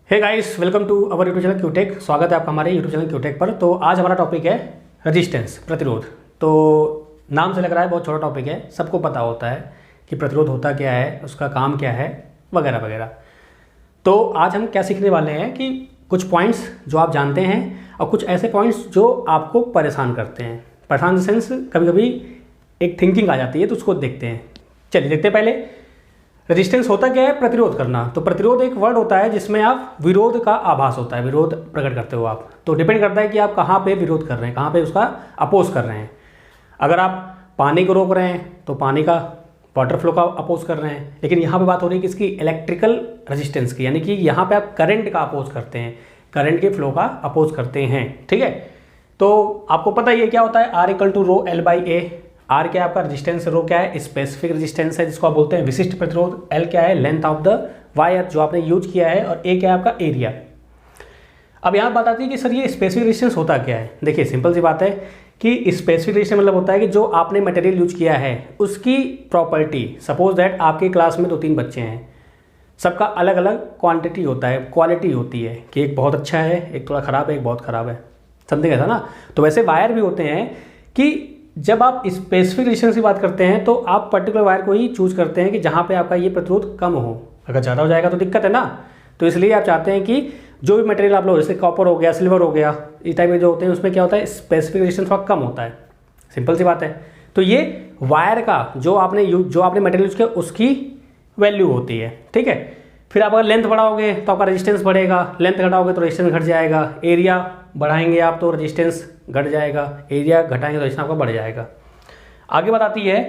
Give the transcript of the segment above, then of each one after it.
Hey guys, welcome to our YouTube channel Qtech. स्वागत है आपका हमारे यूट्यूब चैनल क्यूटेक पर। तो आज हमारा टॉपिक है रेजिस्टेंस, प्रतिरोध। तो नाम से लग रहा है बहुत छोटा टॉपिक है, सबको पता होता है कि प्रतिरोध होता क्या है, उसका काम क्या है, वगैरह वगैरह। तो आज हम क्या सीखने वाले हैं कि कुछ पॉइंट्स जो आप जानते हैं और कुछ ऐसे पॉइंट्स जो आपको परेशान करते हैं। परेशान इन द सेंस कभी कभी एक थिंकिंग आ जाती है, तो उसको देखते हैं। चलिए देखते हैं पहले रेजिस्टेंस होता क्या है। प्रतिरोध करना। तो प्रतिरोध एक वर्ड होता है जिसमें आप विरोध का आभास होता है, विरोध प्रकट करते हो आप। तो डिपेंड करता है कि आप कहाँ पे विरोध कर रहे हैं, कहाँ पे उसका अपोज कर रहे हैं। अगर आप पानी को रोक रहे हैं तो पानी का वाटर फ्लो का अपोज कर रहे हैं। लेकिन यहाँ पे बात हो रही है किसकी, इलेक्ट्रिकल रेजिस्टेंस की, यानी कि यहाँ पे आप करंट का अपोज करते हैं, करंट के फ्लो का अपोज करते हैं। ठीक है, तो आपको पता ही है क्या होता है, R equal to rho L by A. R क्या है आपका रेजिस्टेंस, रो क्या है स्पेसिफिक रेजिस्टेंस है जिसको आप बोलते हैं विशिष्ट प्रतिरोध, एल क्या है लेंथ ऑफ द वायर जो आपने यूज किया है, और ए क्या है आपका एरिया। अब यहाँ बात आती है कि सर ये स्पेसिफिक रेजिस्टेंस होता क्या है। देखिए सिंपल सी बात है कि स्पेसिफिक रेजिस्टेंस मतलब होता है कि जो आपने मटेरियल यूज किया है उसकी प्रॉपर्टी। सपोज दैट आपके क्लास में 2-3 बच्चे हैं, सबका अलग अलग क्वांटिटी होता है, क्वालिटी होती है कि एक बहुत अच्छा है, एक थोड़ा ख़राब है, एक बहुत ख़राब है, समथिंग ऐसा ना। तो वैसे वायर भी होते हैं कि जब आप स्पेसिफिक रेजिस्टेंस की बात करते हैं तो आप पर्टिकुलर वायर को ही चूज करते हैं कि जहाँ पे आपका ये प्रतिरोध कम हो। अगर ज़्यादा हो जाएगा तो दिक्कत है ना। तो इसलिए आप चाहते हैं कि जो भी मटेरियल आप लो, जैसे कॉपर हो गया, सिल्वर हो गया, इस टाइप के जो होते हैं उसमें क्या होता है स्पेसिफिक रेजिस्टेंस थोड़ा कम होता है। सिंपल सी बात है। तो ये वायर का जो आपने मटेरियल यूज किया उसकी वैल्यू होती है। ठीक है, फिर आप अगर लेंथ बढ़ाओगे तो आपका रेजिस्टेंस बढ़ेगा, लेंथ घटाओगे तो रेजिस्टेंस घट जाएगा, एरिया बढ़ाएंगे आप तो रेजिस्टेंस घट जाएगा, एरिया घटाएंगे तो रेजिस्टेंस आपका बढ़ जाएगा। आगे बात आती है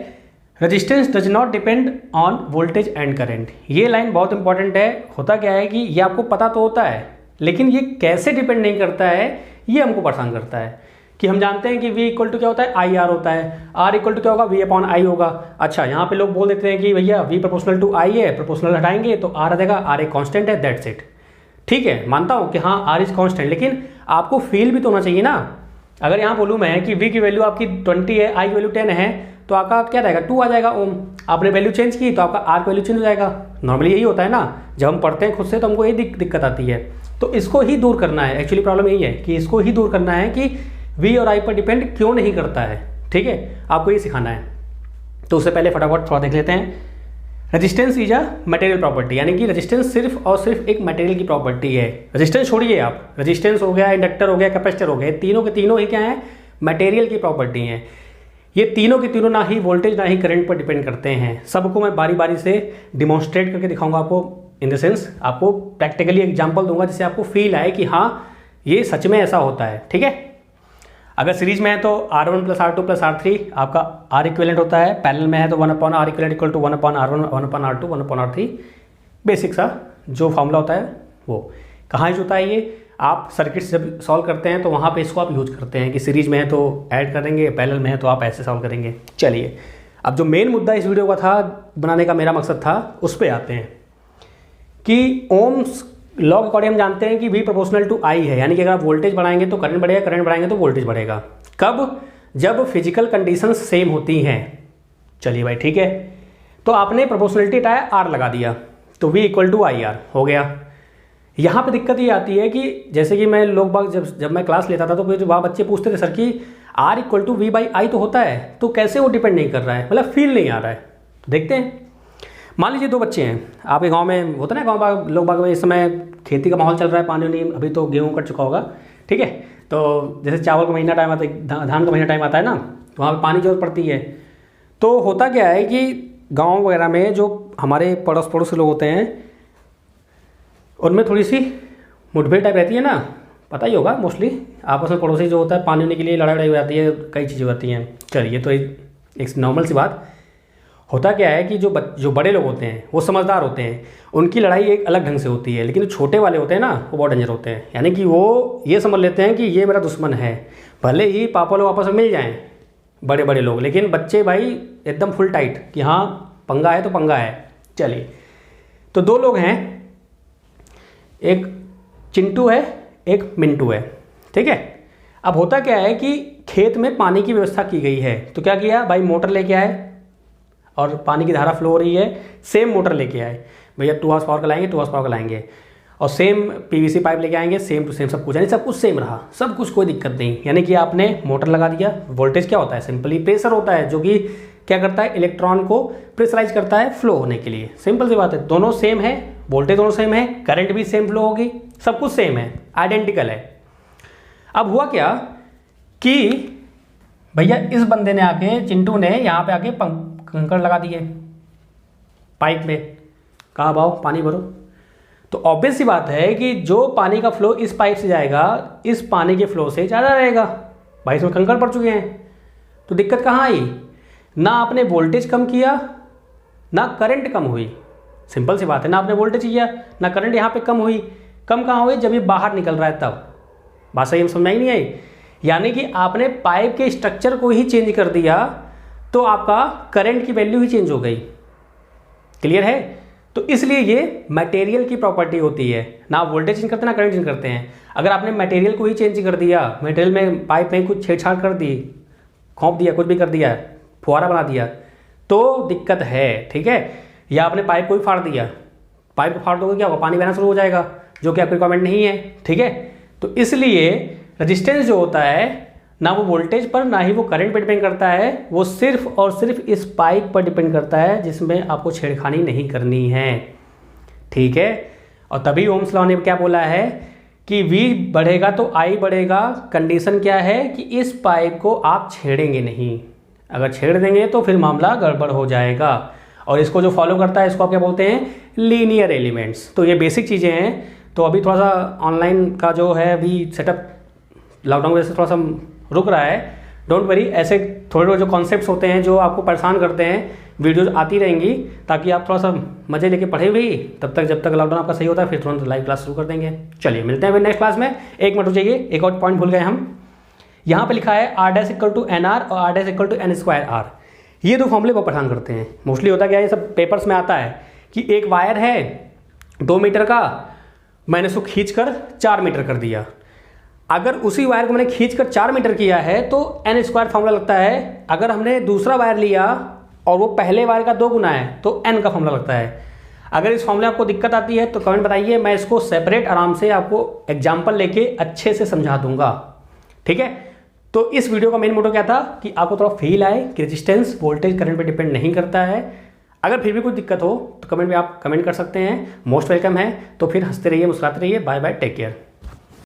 resistance does not depend on voltage and current. ये लाइन बहुत इंपॉर्टेंट है। होता क्या है कि ये आपको पता तो होता है, लेकिन ये कैसे डिपेंड नहीं करता है ये हमको परेशान करता है। कि हम जानते हैं कि V इक्वल टू क्या होता है, आई आर होता है, R इक्वल टू क्या होगा, V अपॉन आई होगा। अच्छा, यहाँ पे लोग बोल देते हैं कि भैया V प्रोपोर्शनल टू आई है, प्रोपोर्शनल हटाएंगे तो R आ जाएगा, R एक कांस्टेंट है, दैट्स इट। ठीक है, मानता हूँ कि हाँ R इज कांस्टेंट, लेकिन आपको फील भी तो होना चाहिए ना। अगर यहाँ बोलूँ मैं कि V की वैल्यू आपकी 20 है, I की वैल्यू 10 है, तो आपका क्या रहेगा 2 आ जाएगा ओम। आपने वैल्यू चेंज की तो आपका R की वैल्यू चेंज हो जाएगा। नॉर्मली यही होता है ना, जब हम पढ़ते हैं खुद से तो हमको यही दिक्कत आती है। तो इसको ही दूर करना है। एक्चुअली प्रॉब्लम यही है कि इसको ही दूर करना है कि V और I पर डिपेंड क्यों नहीं करता है। ठीक है, आपको ये सिखाना है। तो उससे पहले फटाफट थोड़ा देख लेते हैं। Resistance is a material property, यानी कि रेजिस्टेंस सिर्फ और सिर्फ एक मटेरियल की प्रॉपर्टी है। रेजिस्टेंस छोड़िए आप, रेजिस्टेंस हो गया, इंडक्टर हो गया, कैपेसिटर हो गया, तीनों के तीनों ही क्या है, मटेरियल की प्रॉपर्टी हैं। ये तीनों के तीनों ना ही वोल्टेज ना ही करंट पर डिपेंड करते हैं। सबको मैं बारी बारी से डिमॉन्स्ट्रेट करके दिखाऊंगा आपको, इन द सेंस आपको प्रैक्टिकली एग्जाम्पल दूंगा जिससे आपको फील आए कि हाँ ये सच में ऐसा होता है। ठीक है, अगर सीरीज में है तो R1 plus R2 plus R3 आपका R इक्विवेलेंट होता है, पैरेलल में है तो 1 upon R equivalent equal to 1 upon R1 1 upon R2 1 upon R3। Basic सा जो फॉर्मूला होता है वो कहाँ यूज होता है, ये आप सर्किट्स जब सॉल्व करते हैं तो वहाँ पे इसको आप यूज करते हैं कि सीरीज में है तो ऐड करेंगे, पैरेलल में है तो आप ऐसे सॉल्व करेंगे। चलिए अब जो मेन मुद्दा इस वीडियो का था, बनाने का मेरा मकसद था, उस पर आते हैं कि ओम्स लॉ के अकॉर्डिंग हम जानते हैं कि V प्रोपोर्शनल टू I है, यानी कि अगर आप वोल्टेज बढ़ाएंगे तो करंट बढ़ेगा, करंट बढ़ाएंगे तो वोल्टेज बढ़ेगा। कब, जब फिजिकल कंडीशंस सेम होती हैं। चलिए भाई ठीक है, तो आपने प्रोपोर्शनलिटी हटाया, R लगा दिया तो V equal to I R हो गया। यहाँ पे दिक्कत ये आती है कि जैसे कि मैं लोग बाग जब मैं क्लास लेता था तो फिर वहाँ बच्चे पूछते थे सर कि R equal to V by I तो होता है, तो कैसे वो डिपेंड नहीं कर रहा है, मतलब फील नहीं आ रहा है। देखते हैं, मान लीजिए 2 बच्चे हैं आपके गांव में, होता है ना गांव बाग लोग बाग में इस समय खेती का माहौल चल रहा है, पानी नहीं, अभी तो गेहूं कट चुका होगा। ठीक है, तो जैसे चावल का महीना टाइम आता है, धान का महीना टाइम आता है ना, तो वहाँ पे पानी जरूरत पड़ती है। तो होता क्या है कि गाँव वगैरह में जो हमारे पड़ोस के लोग होते हैं उनमें थोड़ी सी मुठभेड़ टाइप रहती है ना, पता ही होगा, मोस्टली आपस में पड़ोसी जो होता है पानी होने के लिए लड़ाई हो जाती है, कई चीज़ें हो जाती हैं। चलिए तो एक नॉर्मल सी बात। होता क्या है कि जो बड़े लोग होते हैं वो समझदार होते हैं, उनकी लड़ाई एक अलग ढंग से होती है, लेकिन जो छोटे वाले होते हैं ना वो बहुत डेंजर होते हैं। यानी कि वो ये समझ लेते हैं कि ये मेरा दुश्मन है, भले ही पापा लोग आपस में मिल जाएं बड़े बड़े लोग, लेकिन बच्चे भाई एकदम फुल टाइट कि हाँ पंगा है तो पंगा है। चलिए तो 2 लोग हैं, एक चिंटू है एक मिंटू है। ठीक है, अब होता क्या है कि खेत में पानी की व्यवस्था की गई है, तो क्या किया भाई, मोटर लेके आए और पानी की धारा फ्लो हो रही है, सेम मोटर लेके आए भैया, 2 हॉर्स पावर का लाएंगे, 2 हॉर्स पावर का लाएंगे। और सेम पीवीसी पाइप लेके आएंगे, सेम टू सेम सब कुछ, यानी सब कुछ सेम रहा, सब कुछ, कोई दिक्कत नहीं। यानी कि आपने मोटर लगा दिया, वोल्टेज क्या होता है, सिंपली प्रेशर होता है, जो कि क्या करता है, इलेक्ट्रॉन को प्रेशराइज करता है फ्लो होने के लिए। सिंपल सी बात है, दोनों सेम है, वोल्टेज दोनों सेम है, करंट भी सेम फ्लो होगी, सब कुछ सेम है, आइडेंटिकल है। अब हुआ क्या कि भैया इस बंदे ने आके, चिंटू ने यहाँ पे आके कंकड़ लगा दिए पाइप में, कहा भाव पानी भरो। तो ऑब्वियस सी बात है कि जो पानी का फ्लो इस पाइप से जाएगा, इस पानी के फ्लो से ज़्यादा रहेगा। भाई इसमें कंकड़ पड़ चुके हैं, तो दिक्कत कहाँ आई, ना आपने वोल्टेज कम किया ना करंट कम हुई। सिंपल सी बात है, ना आपने वोल्टेज किया ना करंट यहाँ पे कम हुई। कम कहाँ हुई, जब ये बाहर निकल रहा है तब। बात सही में समझ में नहीं आई। यानी कि आपने पाइप के स्ट्रक्चर को ही चेंज कर दिया तो आपका करंट की वैल्यू ही चेंज हो गई। क्लियर है। तो इसलिए ये मटेरियल की प्रॉपर्टी होती है, ना वोल्टेज चेंज करते ना करंट चेंज करते हैं। अगर आपने मटेरियल को ही चेंज कर दिया, मटेरियल में पाइप में कुछ छेड़छाड़ कर दी, खोप दिया, कुछ भी कर दिया, फुहारा बना दिया, तो दिक्कत है। ठीक है। या आपने पाइप को ही फाड़ दिया, पाइप को फाड़ दोगे क्या होगा, पानी बहना शुरू हो जाएगा, जो कि आपकी रिक्वायरमेंट नहीं है। ठीक है। तो इसलिए रेजिस्टेंस जो होता है, ना वो वोल्टेज पर ना ही वो करंट पर डिपेंड करता है, वो सिर्फ और सिर्फ इस पाइप पर डिपेंड करता है जिसमें आपको छेड़खानी नहीं करनी है। ठीक है। और तभी ओम्स लॉ ने क्या बोला है कि V बढ़ेगा तो I बढ़ेगा। कंडीशन क्या है कि इस पाइप को आप छेड़ेंगे नहीं, अगर छेड़ देंगे तो फिर मामला गड़बड़ हो जाएगा। और इसको जो फॉलो करता है इसको आप क्या बोलते हैं, लीनियर एलिमेंट्स। तो ये बेसिक चीज़ें हैं। तो अभी थोड़ा सा ऑनलाइन का जो है अभी सेटअप लॉकडाउन की वजह से थोड़ा सा रुक रहा है। डोंट वरी, ऐसे थोड़े जो कॉन्सेप्ट्स होते हैं जो आपको परेशान करते हैं, वीडियोज आती रहेंगी ताकि आप थोड़ा सा मजे लेके पढ़े भी, तब तक जब तक लॉकडाउन आपका सही होता है फिर तुरंत लाइव क्लास शुरू कर देंगे। चलिए मिलते हैं फिर नेक्स्ट क्लास में। एक मिनट रुकिए, एक और पॉइंट भूल गए हम। यहाँ पे लिखा है R' = NR और R' = N²R। ये दो फॉर्मूले बहुत परेशान करते हैं। मोस्टली होता क्या है, ये सब पेपर्स में आता है कि एक वायर है 2 मीटर का, मैंने उसको खींच कर 4 मीटर कर दिया। अगर उसी वायर को मैंने खींच कर 4 मीटर किया है तो N² फॉर्मूला लगता है। अगर हमने दूसरा वायर लिया और वो पहले वायर का 2 गुना है तो N का फॉर्मूला लगता है। अगर इस फॉर्मूले आपको दिक्कत आती है तो कमेंट बताइए, मैं इसको सेपरेट आराम से आपको एग्जाम्पल लेके अच्छे से समझा दूंगा। ठीक है। तो इस वीडियो का मेन मोटो क्या था कि आपको थोड़ा फील आए कि रेजिस्टेंस वोल्टेज करंट पे डिपेंड नहीं करता है। अगर फिर भी कोई दिक्कत हो तो कमेंट में आप कमेंट कर सकते हैं, मोस्ट वेलकम है। तो फिर हंसते रहिए, मुस्कुराते रहिए। Bye bye, take care.